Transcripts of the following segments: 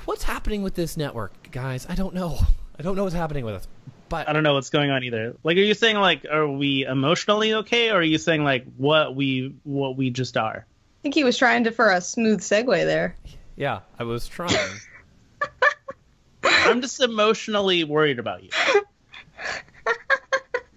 what's happening with this network, guys? I don't know. I don't know what's happening with us. But I don't know what's going on either. Like, are you saying like, are we emotionally okay, or are you saying like what we just are? I think he was trying for a smooth segue there. Yeah, I was trying. I'm just emotionally worried about you.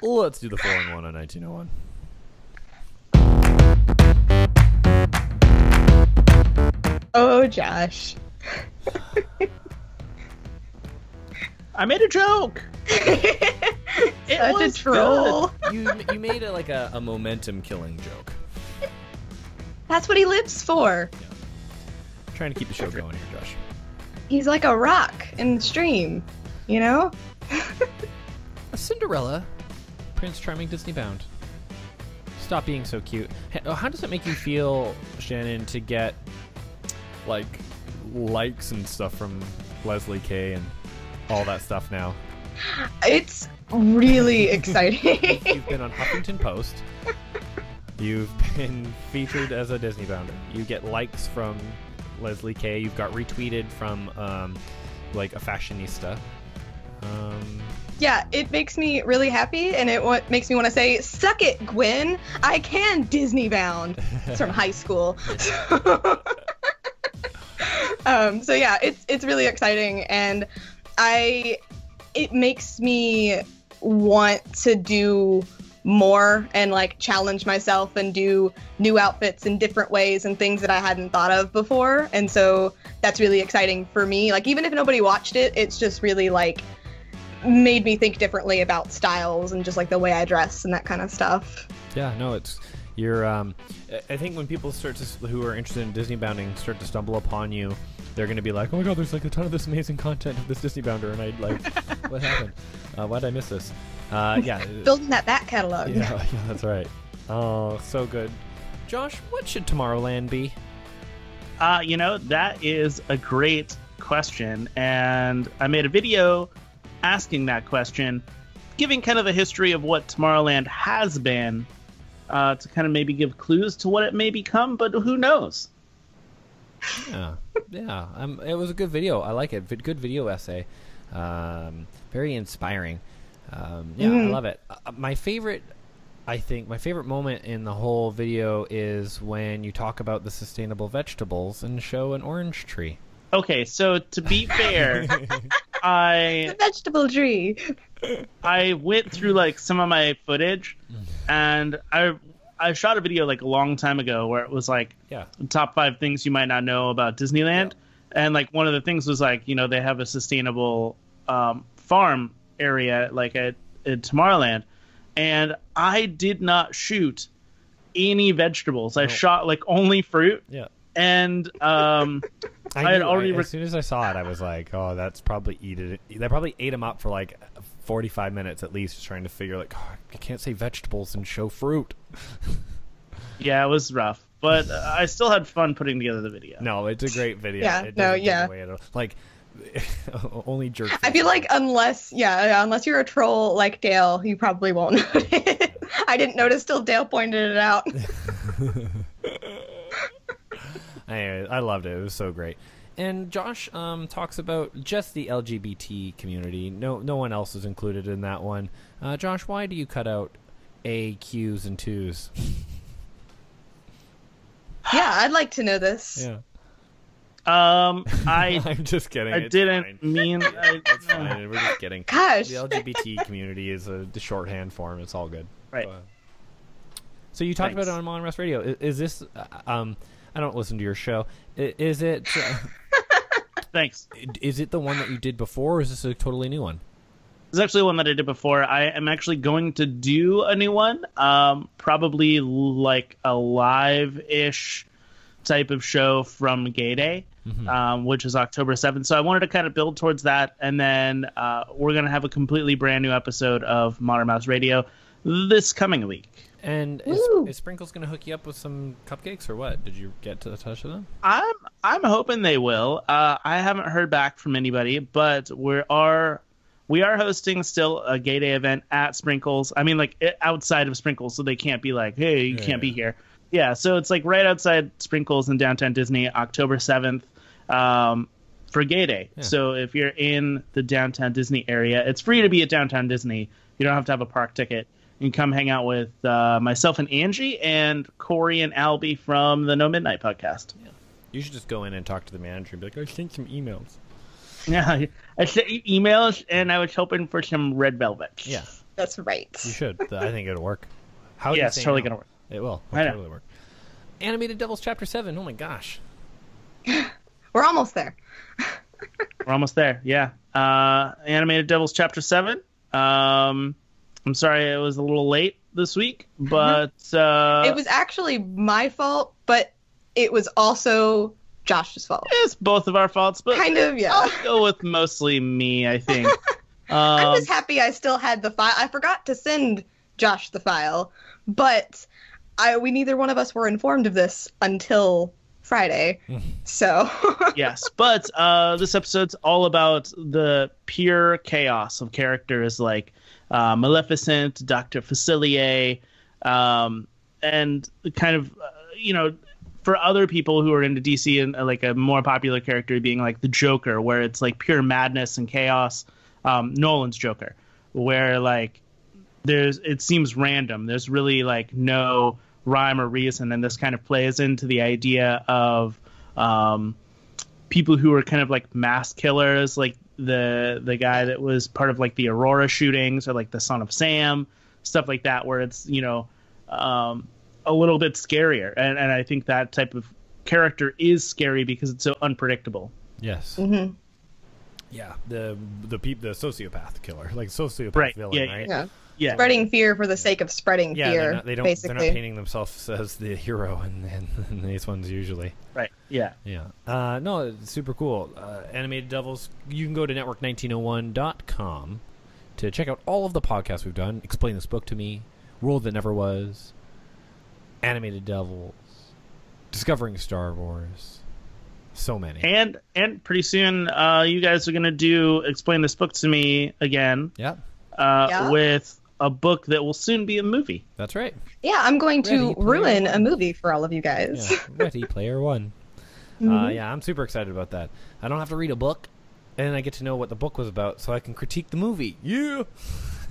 Let's do the 4-1 on 1901. Oh, Josh. I made a joke. Such a troll. You made it like a momentum killing joke. That's what he lives for. Yeah. Trying to keep the show going here, Josh. He's like a rock in the stream, you know? A Cinderella, Prince Charming Disney bound. Stop being so cute. How does it make you feel, Shannon, to get like likes and stuff from Leslie Kay and all that stuff now? It's really exciting. You've been on Huffington Post. You've been featured as a Disney bounder. You get likes from Leslie Kay. You've got retweeted from like a fashionista. Yeah, it makes me really happy, and it makes me want to say, "Suck it, Gwen! I can Disney bound." It's from high school. So yeah, it's really exciting, and it makes me want to do more and like challenge myself and do new outfits in different ways and things that I hadn't thought of before. And so that's really exciting for me. Like, even if nobody watched it, it's just really like made me think differently about styles and just like the way I dress and that kind of stuff. Yeah, no, you're I think when people who are interested in Disney bounding start to stumble upon you, they're going to be like, oh my god, there's like a ton of this amazing content of this Disney bounder, and I'd like, what happened? Why did I miss this? Yeah. Building that back catalog. Yeah, that's right. Oh, so good. Josh, what should Tomorrowland be? That is a great question, and I made a video asking that question, giving kind of a history of what Tomorrowland has been, to kind of maybe give clues to what it may become, but who knows? Yeah. It was a good video. I like it. Good video essay. Very inspiring. I love it. My favorite moment in the whole video is when you talk about the sustainable vegetables and show an orange tree. Okay, so to be fair, The vegetable tree. I went through like some of my footage, and I shot a video like a long time ago where it was like top 5 things you might not know about Disneyland, and like one of the things was like, they have a sustainable farm area like at Tomorrowland, and I did not shoot any vegetables. I shot like only fruit. Yeah. And as soon as I saw it, I was like, "Oh, that's probably They probably ate them up for like 45 minutes at least, just trying to figure like, oh, I can't say vegetables and show fruit." Yeah, it was rough, but I still had fun putting together the video. No, it's a great video. Like only jerk. I feel like unless you're a troll like Dale, you probably won't notice. I didn't notice till Dale pointed it out. Anyway, I loved it. It was so great. And Josh talks about just the LGBT community. No one else is included in that one. Josh, why do you cut out A, Qs, and 2s? Yeah, I'd like to know this. Yeah. I'm just kidding. I didn't mean. It's fine. We're just kidding. Gosh. The LGBT community is the shorthand form. It's all good. Right. So you talked about it on Monrest Radio. Is this? I don't listen to your show. Is it? Thanks. Is it the one that you did before, or is this a totally new one? It's actually one that I did before. I am actually going to do a new one, probably like a live-ish type of show from Gay Day, which is October 7th. So I wanted to kind of build towards that, and then we're going to have a completely brand new episode of Modern Mouse Radio this coming week. And is Sprinkles going to hook you up with some cupcakes or what? Did you get to touch of them? I'm hoping they will. I haven't heard back from anybody, but we are hosting still a Gay Day event at Sprinkles. I mean, like outside of Sprinkles, so they can't be like, hey, you can't be here. Yeah, so it's like right outside Sprinkles in downtown Disney, October 7th. for Gay Day. Yeah. So if you're in the downtown Disney area, it's free to be at downtown Disney. You don't have to have a park ticket. You can come hang out with myself and Angie and Corey and Albie from the No Midnight podcast. Yeah. You should just go in and talk to the manager and be like, I sent some emails. Yeah, I sent you emails, and I was hoping for some red velvet. Yeah. That's right. You should. I think it'll work. How yeah, it's totally going to work. It will. It'll totally work. Animated Devils Chapter 7. Oh, my gosh. We're almost there. We're almost there, yeah. Animated Devils Chapter 7. I'm sorry it was a little late this week, but... it was actually my fault, but it was also Josh's fault. It's both of our faults, but... Kind of, yeah. I'll go with mostly me, I think. I'm just happy I still had the file. I forgot to send Josh the file, but we neither one of us were informed of this until Friday. So yes, but this episode's all about the pure chaos of characters like Maleficent, Dr. Facilier, and kind of for other people who are into DC and like a more popular character being like the Joker, where it's like pure madness and chaos. Nolan's Joker, where like it seems random. There's really like no rhyme or reason, and this kind of plays into the idea of people who are kind of like mass killers, like the guy that was part of like the Aurora shootings, or like the Son of Sam, stuff like that, where it's a little bit scarier, and I think that type of character is scary because it's so unpredictable. Yes. Mm-hmm. Yeah, the sociopath killer, like sociopath villain, right? Yeah. Spreading fear for the sake of spreading fear. They're not painting themselves as the hero in these ones usually. Right. Yeah. Yeah. No, it's super cool. Animated Devils. You can go to network1901.com to check out all of the podcasts we've done. Explain This Book to Me, World That Never Was, Animated Devils, Discovering Star Wars. So many. And pretty soon you guys are going to do Explain This Book to Me again. Yeah. With a book that will soon be a movie. That's right. Yeah, I'm going to ruin a movie for all of you guys. Yeah. Ready Player One. Yeah, I'm super excited about that. I don't have to read a book, and I get to know what the book was about, so I can critique the movie. Yeah.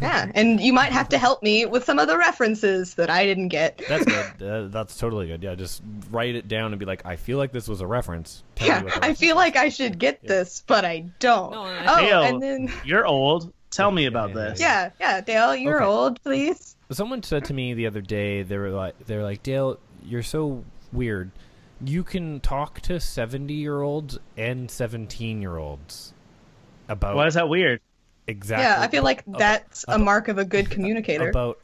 Yeah, and you might have to help me with some of the references that I didn't get. That's good. That's totally good. Yeah, just write it down and be like, I feel like this was a reference. I feel like I should get this, but I don't. No, Dale, and then you're old. Tell me about this. Yeah, Dale, you're old, please. Someone said to me the other day, they were like, Dale, you're so weird. You can talk to 70-year-olds and 17-year-olds about. Why is that weird? Exactly. Yeah, I feel like that's a mark of a good communicator. About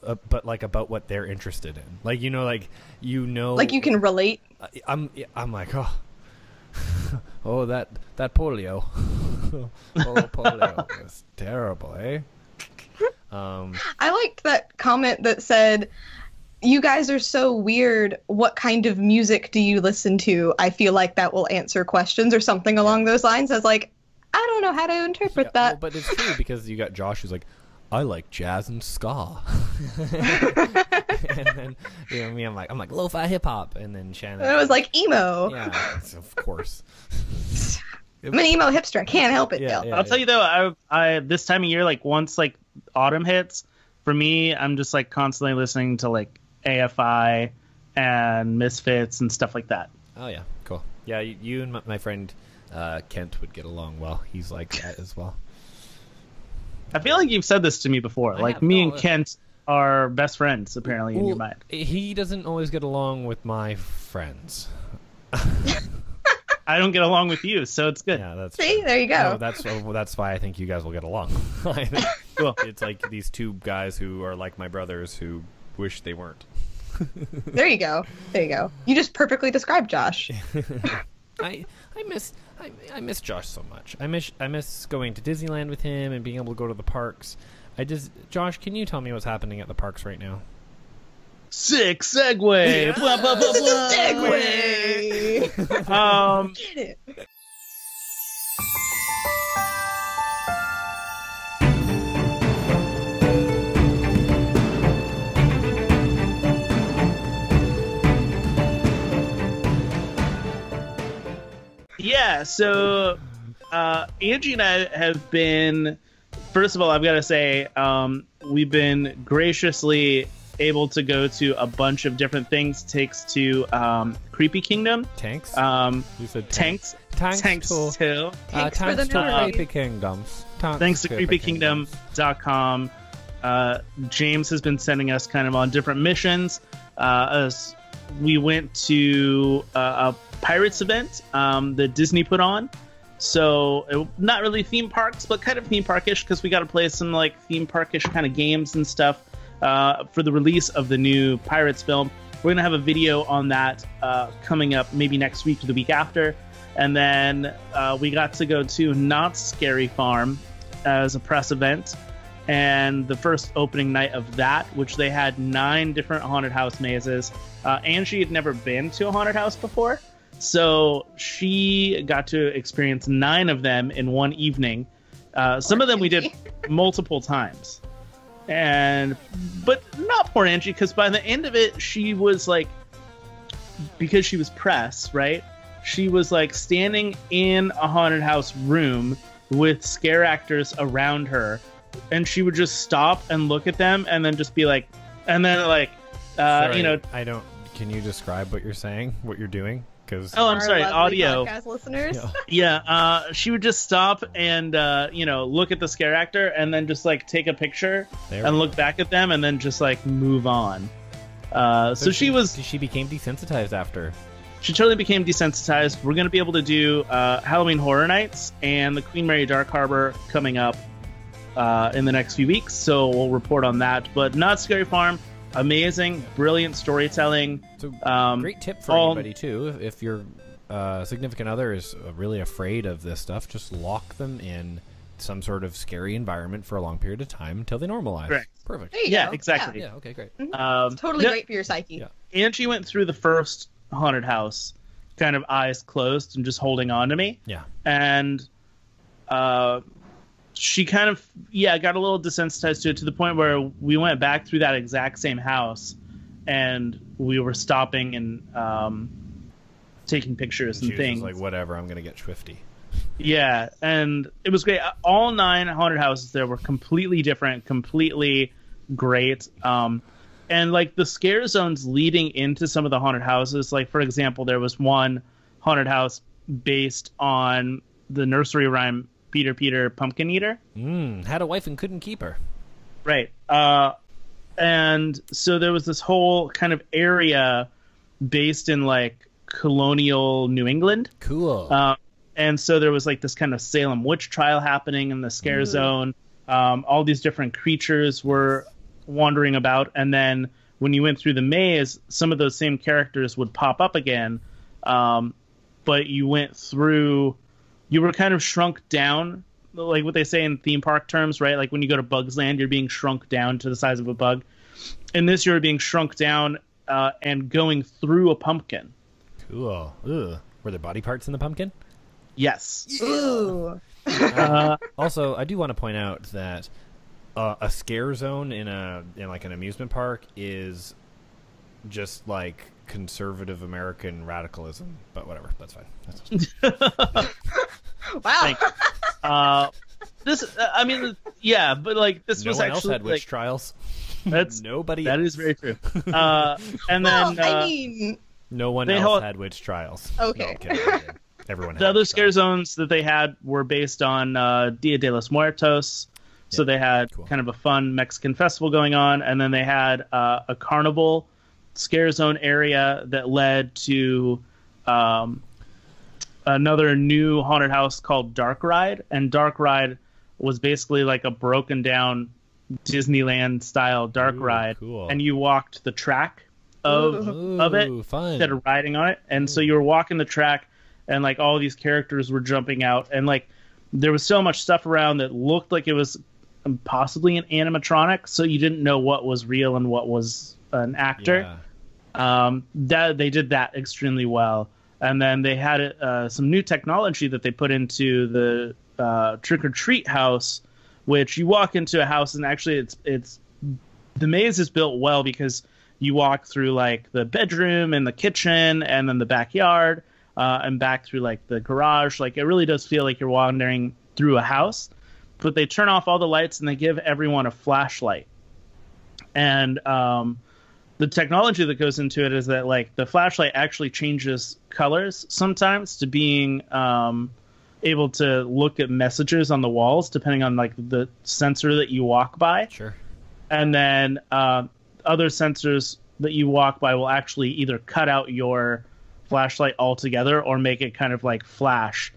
what they're interested in. Like like you can relate. I'm like, oh that polio. Oh, polio was terrible, eh? I liked that comment that said, "You guys are so weird. What kind of music do you listen to? I feel like that will answer questions," or something along those lines. I was like, I don't know how to interpret that. Well, but it's true because you got Josh who's like, I like jazz and ska. And then me, I'm like lo-fi hip hop, and then Shannon. And it was like emo. Yeah, of course. I'm an emo hipster. I can't help it, Dale. I'll tell you though, I this time of year, like once like autumn hits, for me, I'm just like constantly listening to like AFI and Misfits and stuff like that. Oh yeah, cool. Yeah, you and my friend Kent would get along well. He's like that as well. I feel like you've said this to me before. Me and Kent are best friends, apparently, in your mind. He doesn't always get along with my friends. I don't get along with you, so it's good. Yeah, there you go. No, that's why I think you guys will get along. Cool. It's like these two guys who are like my brothers who wish they weren't. There you go. You just perfectly described Josh. I miss Josh so much. I miss going to Disneyland with him and being able to go to the parks. Josh, can you tell me what's happening at the parks right now? Sick segue. Yeah. Blah blah blah blah. Segue. Get it. Yeah, so Angie and I have been, first of all, I've got to say, we've been graciously able to go to a bunch of different things. Takes to Creepy Kingdom. Tanks? You said tanks. Tanks too. Tanks for the Creepy Kingdoms. Thanks to creepykingdom.com. James has been sending us kind of on different missions. As we went to a Pirates event that Disney put on. So not really theme parks, but kind of theme parkish, because we got to play some like theme parkish kind of games and stuff for the release of the new Pirates film. We're gonna have a video on that coming up maybe next week or the week after. And then we got to go to Knott's Scary Farm as a press event, and the first opening night of that, which they had 9 different haunted house mazes. Angie had never been to a haunted house before, so she got to experience 9 of them in one evening. Some of them we did multiple times, but not poor Angie, because by the end of it, she was like, because she was press, right? She was like standing in a haunted house room with scare actors around her, and she would just stop and look at them and then just be like, and then like, Sorry, you know, I don't. Can you describe what you're saying? What you're doing? Because I'm sorry, audio. Podcast listeners. Yeah. She would just stop and look at the scare actor and then just like take a picture and look back at them and then just like move on. So she became desensitized after. She totally became desensitized. We're going to be able to do Halloween Horror Nights and the Queen Mary Dark Harbor coming up in the next few weeks, so we'll report on that. But Knott's Scary Farm, amazing, brilliant storytelling. It's a great tip for anybody, too. If your significant other is really afraid of this stuff, just lock them in some sort of scary environment for a long period of time until they normalize. Correct. Perfect. Yeah, exactly. Yeah, okay, great. Mm-hmm. Totally great for your psyche. Yeah. Angie went through the first haunted house kind of eyes closed and just holding on to me. Yeah. And she kind of got a little desensitized to it, to the point where we went back through that exact same house and we were stopping and taking pictures and things. She was like, whatever, I'm gonna get swifty. Yeah, and it was great. All 9 haunted houses there were completely different, completely great. And like the scare zones leading into some of the haunted houses, like for example, there was one haunted house based on the nursery rhyme Peter Peter Pumpkin Eater. Had a wife and couldn't keep her. Right. And so there was this whole kind of area based in like colonial New England. Cool. And so there was like this kind of Salem witch trial happening in the scare zone. All these different creatures were wandering about, and then when you went through the maze, some of those same characters would pop up again, but you went through, you were kind of shrunk down, like what they say in theme park terms, right? Like when you go to Bugs Land, you're being shrunk down to the size of a bug. In this, you're being shrunk down and going through a pumpkin. Cool. Ugh. Were there body parts in the pumpkin? Yes. Ooh. Also, I do want to point out that a scare zone in like an amusement park is just like conservative American radicalism, but whatever, that's fine. Wow. This, I mean, yeah, but like this was one actually else had witch like, trials. That's nobody. That else. is very true. And then I mean, no one else had witch trials. Okay. No, kidding. Everyone. The other scare zones that they had were based on Dia de los Muertos. So they had kind of a fun Mexican festival going on, and then they had a carnival scare zone area that led to another new haunted house called Dark Ride. And Dark Ride was basically like a broken down Disneyland style dark ride. Cool. And you walked the track of it fun. Instead of riding on it. And so you were walking the track, and like all these characters were jumping out, and like there was so much stuff around that looked like it was possibly an animatronic, so you didn't know what was real and what was an actor. That they did that extremely well. And then they had some new technology that they put into the trick or treat house, which you walk into a house and actually it's the maze is built well because you walk through like the bedroom and the kitchen and then the backyard. and back through like the garage. Like it really does feel like you're wandering through a house. But they turn off all the lights and they give everyone a flashlight. And the technology that goes into it is that like the flashlight actually changes colors sometimes to being able to look at messages on the walls depending on like the sensor that you walk by. Sure. And then other sensors that you walk by will actually either cut out your flashlight altogether or make it kind of like flash,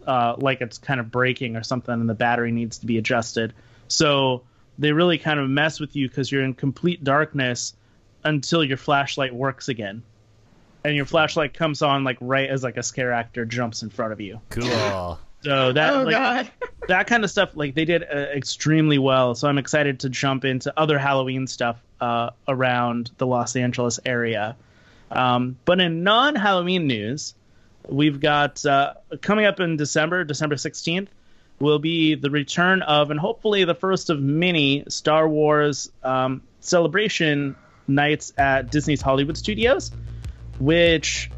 like it's kind of breaking or something and the battery needs to be adjusted. So they really kind of mess with you because you're in complete darkness until your flashlight works again. And your flashlight comes on like right as like a scare actor jumps in front of you. Cool. So that God. that kind of stuff, like they did extremely well. So I'm excited to jump into other Halloween stuff around the Los Angeles area. But in non-Halloween news, we've got coming up in December 16th, will be the return of, and hopefully the first of many, Star Wars celebration nights at Disney's Hollywood Studios, which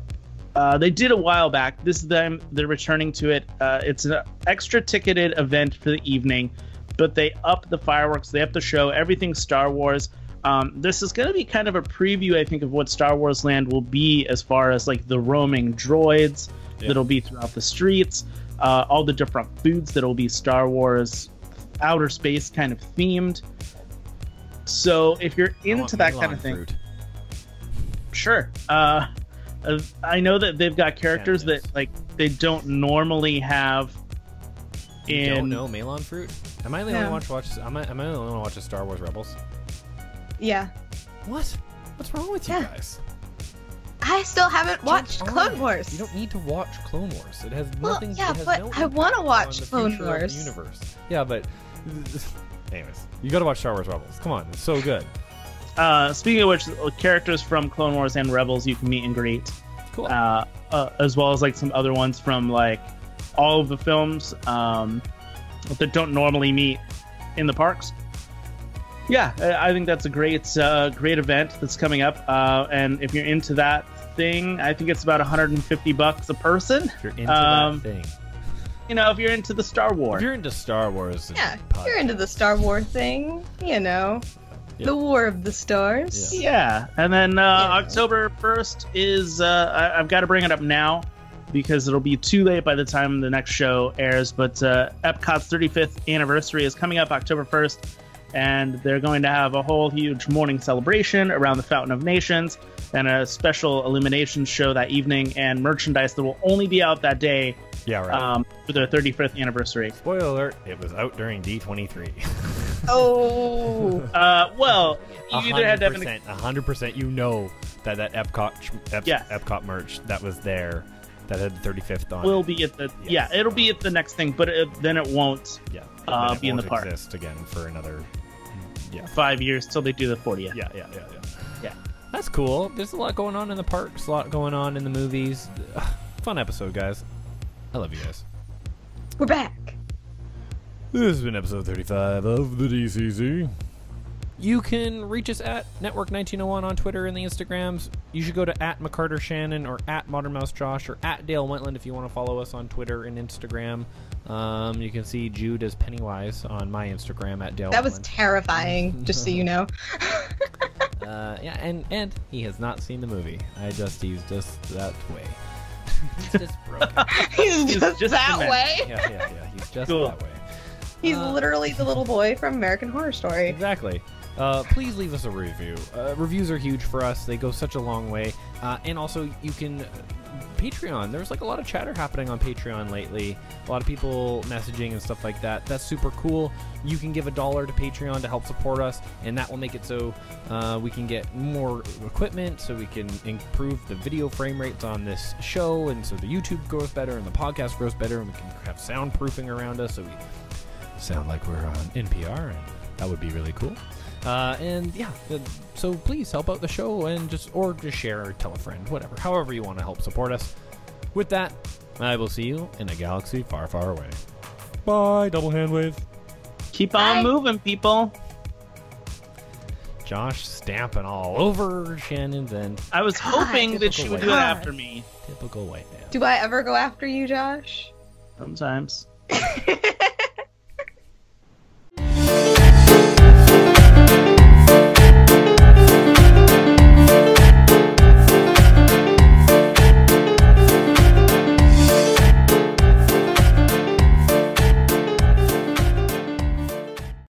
they did a while back. This is them. They're returning to it. It's an extra ticketed event for the evening, but they up the fireworks. They up the show. Everything Star Wars. This is going to be kind of a preview, I think, of what Star Wars Land will be as far as like the roaming droids that'll be throughout the streets, all the different foods that'll be Star Wars outer space kind of themed. So if you're into that kind of thing, fruit. Sure. I know that they've got characters that like they don't normally have. You don't know melon fruit? Am I the only one to watch? Am I the only one to watch Star Wars Rebels? Yeah. What? What's wrong with you guys? I still haven't watched Clone Wars. You don't need to watch Clone Wars. It has nothing. Well, yeah, it has but no I want to watch Clone future of Wars. the universe. Yeah, but anyways, you got to watch Star Wars Rebels. Come on, it's so good. Speaking of which, characters from Clone Wars and Rebels you can meet and greet. Cool. As well as like some other ones from like all of the films that don't normally meet in the parks. Yeah, I think that's a great event that's coming up. And if you're into that thing, I think it's about $150 a person. If you're into that thing. You know, if you're into the Star Wars. If you're into Star Wars. Yeah, if you're into the Star Wars thing, you know. Yep. The War of the Stars. Yeah. And then October 1st is, I've got to bring it up now because it'll be too late by the time the next show airs. But Epcot's 35th anniversary is coming up October 1st. And they're going to have a whole huge morning celebration around the Fountain of Nations and a special illumination show that evening and merchandise that will only be out that day. Yeah, right. For their 35th anniversary. Spoiler alert, it was out during D23. Oh. Well, you either had to have 100%. You know that Epcot merch that was there that had the 35th on will be at the it'll be at the next thing, but then it won't be in the park. Exist again for another 5 years till they do the 40th. Yeah. That's cool. There's a lot going on in the parks, a lot going on in the movies. Fun episode, guys. I love you guys. We're back. This has been episode 35 of the DCC. You can reach us at Network1901 on Twitter and the Instagrams. You should go to @McCarterShannon or @ModernMouseJosh or @DaleWentland if you want to follow us on Twitter and Instagram. You can see Jude as Pennywise on my Instagram @DaleWentland. That was terrifying, just so you know. And he has not seen the movie. He's just that way. He's just broken. He's just that way. Yeah. He's just that way. He's literally the little boy from American Horror Story. Exactly. Please leave us a review. Reviews are huge for us. They go such a long way. And also, you can... Patreon. There's like a lot of chatter happening on Patreon lately. A lot of people messaging and stuff like that. That's super cool. You can give $1 to Patreon to help support us, and that will make it so we can get more equipment, so we can improve the video frame rates on this show, and so the YouTube grows better, and the podcast grows better, and we can have soundproofing around us, so we sound like we're on NPR, and that would be really cool. So please help out the show and just share or tell a friend, whatever, however you want to help support us. With that, I will see you in a galaxy far, far away. Bye, double hand wave. Keep on moving, people. Josh stamping all over Shannon's end. I was hoping that she would do it after me. Typical white man. Do I ever go after you, Josh? Sometimes.